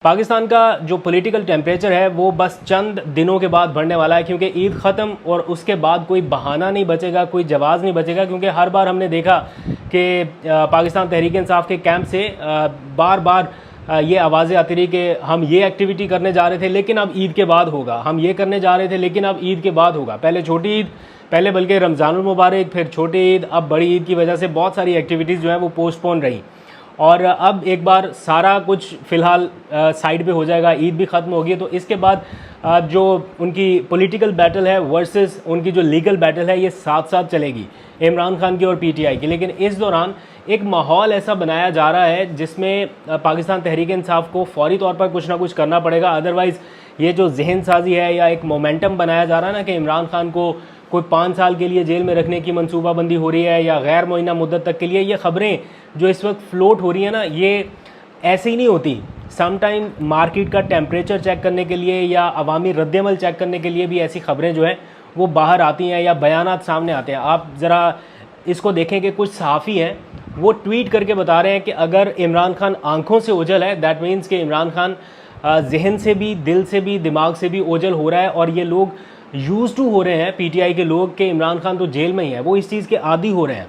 पाकिस्तान का जो political temperature है वो बस चंद दिनों के बाद बढ़ने वाला है, क्योंकि ईद ख़त्म और उसके बाद कोई बहाना नहीं बचेगा, कोई जवाज़ नहीं बचेगा। क्योंकि हर बार हमने देखा कि पाकिस्तान तहरीक इंसाफ के कैंप से बार बार ये आवाज़ें आती रही कि हम ये एक्टिविटी करने जा रहे थे लेकिन अब ईद के बाद होगा, हम ये करने जा रहे थे लेकिन अब ईद के बाद होगा। पहले छोटी ईद, पहले बल्कि रमज़ानुल मुबारक, फिर छोटी ईद, अब बड़ी ईद की वजह से बहुत सारी एक्टिविटीज़ जो है वो पोस्टपोन रही और अब एक बार सारा कुछ फ़िलहाल साइड पे हो जाएगा, ईद भी ख़त्म होगी। तो इसके बाद जो उनकी पॉलिटिकल बैटल है वर्सेस उनकी जो लीगल बैटल है ये साथ साथ चलेगी, इमरान खान की और पीटीआई की। लेकिन इस दौरान एक माहौल ऐसा बनाया जा रहा है जिसमें पाकिस्तान तहरीक इंसाफ को फौरी तौर पर कुछ ना कुछ करना पड़ेगा, अदरवाइज़ ये जो जहन साजी है या एक मोमेंटम बनाया जा रहा है ना कि इमरान खान को कोई 5 साल के लिए जेल में रखने की मनसूबाबंदी हो रही है या गैर मुअय्यना मुद्दत तक के लिए, ये ख़बरें जो इस वक्त फ्लोट हो रही है ना, ये ऐसे ही नहीं होती। समटाइम मार्केट का टेम्परेचर चेक करने के लिए या अवामी रद्दमल चेक करने के लिए भी ऐसी खबरें जो हैं वो बाहर आती हैं या बयानात सामने आते हैं। आप ज़रा इसको देखें कि कुछ सहाफ़ी हैं वो ट्वीट करके बता रहे हैं कि अगर इमरान खान आंखों से ओझल है, दैट मीन्स कि इमरान खान जहन से भी, दिल से भी, दिमाग से भी ओझल हो रहा है और ये लोग यूज़ टू हो रहे हैं, पीटीआई के लोग, कि इमरान खान तो जेल में ही है, वो इस चीज़ के आदी हो रहे हैं।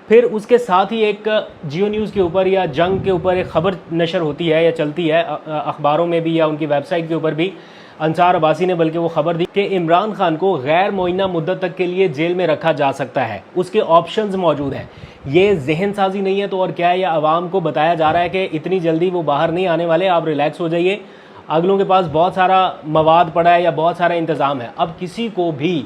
फिर उसके साथ ही एक जियो न्यूज़ के ऊपर या जंग के ऊपर एक ख़बर नशर होती है या चलती है अखबारों में भी या उनकी वेबसाइट के ऊपर भी, अंसार अब्बासी ने बल्कि वो ख़बर दी कि इमरान खान को गैर मुअय्यना मुद्दत तक के लिए जेल में रखा जा सकता है, उसके ऑप्शंस मौजूद हैं। ये जहन साजी नहीं है तो और क्या है, या आवाम को बताया जा रहा है कि इतनी जल्दी वो बाहर नहीं आने वाले, आप रिलैक्स हो जाइए, अगलों के पास बहुत सारा मवाद पड़ा है या बहुत सारा इंतज़ाम है। अब किसी को भी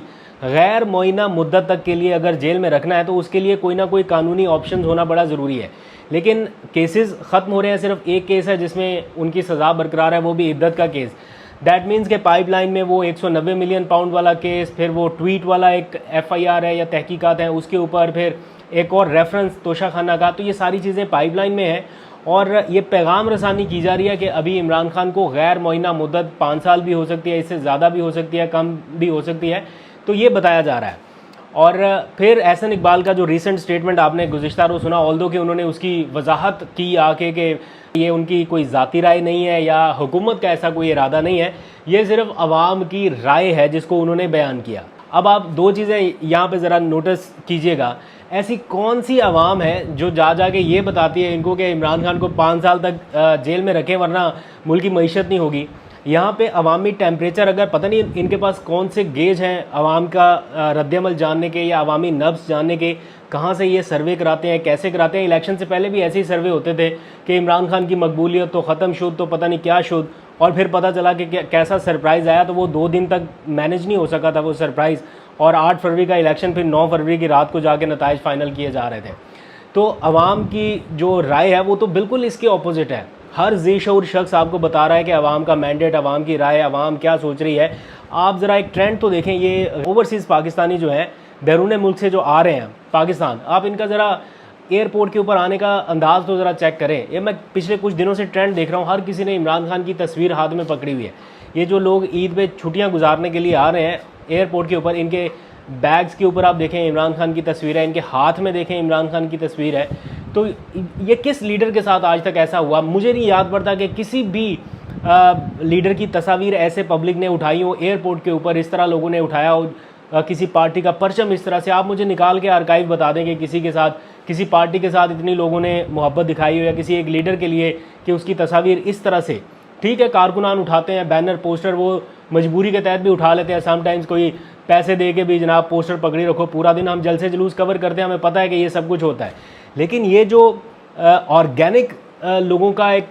गैर मुअय्यना मुद्दत तक के लिए अगर जेल में रखना है तो उसके लिए कोई ना कोई कानूनी ऑप्शन होना बड़ा ज़रूरी है। लेकिन केसेस ख़त्म हो रहे हैं, सिर्फ एक केस है जिसमें उनकी सज़ा बरकरार है, वो भी इद्दत का केस। दैट मीन्स के पाइपलाइन में वो 190 मिलियन पाउंड वाला केस, फिर वो ट्वीट वाला एक FIR है या तहकीकात है उसके ऊपर, फिर एक और रेफरेंस तोशा खाना का। तो ये सारी चीज़ें पाइपलाइन में है और ये पैगाम रसानी की जा रही है कि अभी इमरान खान को गैर मुअय्यना मुद्दत 5 साल भी हो सकती है, इससे ज़्यादा भी हो सकती है, कम भी हो सकती है, तो ये बताया जा रहा है। और फिर एहसन इकबाल का जो रीसेंट स्टेटमेंट आपने गुज़िश्ता रोज़ सुना, ऑल्दो कि उन्होंने उसकी वजाहत की आके कि ये उनकी कोई ज़ाती राय नहीं है या हुकूमत का ऐसा कोई इरादा नहीं है, ये सिर्फ आवाम की राय है जिसको उन्होंने बयान किया। अब आप दो चीज़ें यहाँ पे ज़रा नोटिस कीजिएगा, ऐसी कौन सी आवाम है जो जाके ये बताती है इनको कि इमरान खान को 5 साल तक जेल में रखें वरना मुल्क की मईशत नहीं होगी। यहाँ पे अवामी टेम्परेचर, अगर पता नहीं इनके पास कौन से गेज हैं अवाम का रद्दमल जानने के या अवामी नब्ज़ जानने के, कहाँ से ये सर्वे कराते हैं, कैसे कराते हैं। इलेक्शन से पहले भी ऐसे ही सर्वे होते थे कि इमरान खान की मकबूलियत तो ख़त्म शुद, तो पता नहीं क्या शुद, और फिर पता चला कि कैसा सरप्राइज़ आया, तो वो 2 दिन तक मैनेज नहीं हो सका था वो सरप्राइज़, और 8 फरवरी का इलेक्शन, फिर 9 फरवरी की रात को जाके नताइज फाइनल किए जा रहे थे। तो अवाम की जो राय है वो तो बिल्कुल इसके ऑपोजिट है। हर ज़ेशऊर शख्स आपको बता रहा है कि अवाम का मैंडेट, अवाम की राय, अवाम क्या सोच रही है। आप ज़रा एक ट्रेंड तो देखें, ये ओवरसीज़ पाकिस्तानी जो हैं बैरून मुल्क से जो आ रहे हैं पाकिस्तान, आप इनका ज़रा एयरपोर्ट के ऊपर आने का अंदाज़ तो ज़रा चेक करें। ये मैं पिछले कुछ दिनों से ट्रेंड देख रहा हूँ, हर किसी ने इमरान खान की तस्वीर हाथ में पकड़ी हुई है। ये जो लोग ईद पे छुट्टियाँ गुजारने के लिए आ रहे हैं एयरपोर्ट के ऊपर, इनके बैग्स के ऊपर आप देखें इमरान खान की तस्वीर है, इनके हाथ में देखें इमरान खान की तस्वीर है। तो ये किस लीडर के साथ आज तक ऐसा हुआ? मुझे नहीं याद पड़ता कि किसी भी लीडर की तस्वीर ऐसे पब्लिक ने उठाई हो एयरपोर्ट के ऊपर, इस तरह लोगों ने उठाया हो किसी पार्टी का परचम इस तरह से। आप मुझे निकाल के आर्काइव बता दें कि किसी के साथ, किसी पार्टी के साथ इतनी लोगों ने मोहब्बत दिखाई हो या किसी एक लीडर के लिए कि उसकी तस्वीर इस तरह से। ठीक है, कारकुनान उठाते हैं बैनर, पोस्टर, वो मजबूरी के तहत भी उठा लेते हैं, समटाइम्स कोई पैसे दे के भी, जनाब पोस्टर पकड़ी रखो, पूरा दिन हम जलसे जुलूस कवर करते हैं, हमें पता है कि ये सब कुछ होता है। लेकिन ये जो ऑर्गेनिक लोगों का एक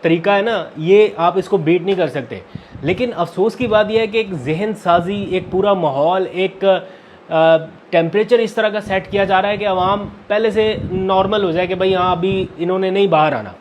तरीका है ना, ये आप इसको बीट नहीं कर सकते। लेकिन अफसोस की बात यह है कि एक जहन साजी, एक पूरा माहौल, एक टेम्परेचर इस तरह का सेट किया जा रहा है कि आवाम पहले से नॉर्मल हो जाए कि भाई हाँ अभी इन्होंने नहीं बाहर आना।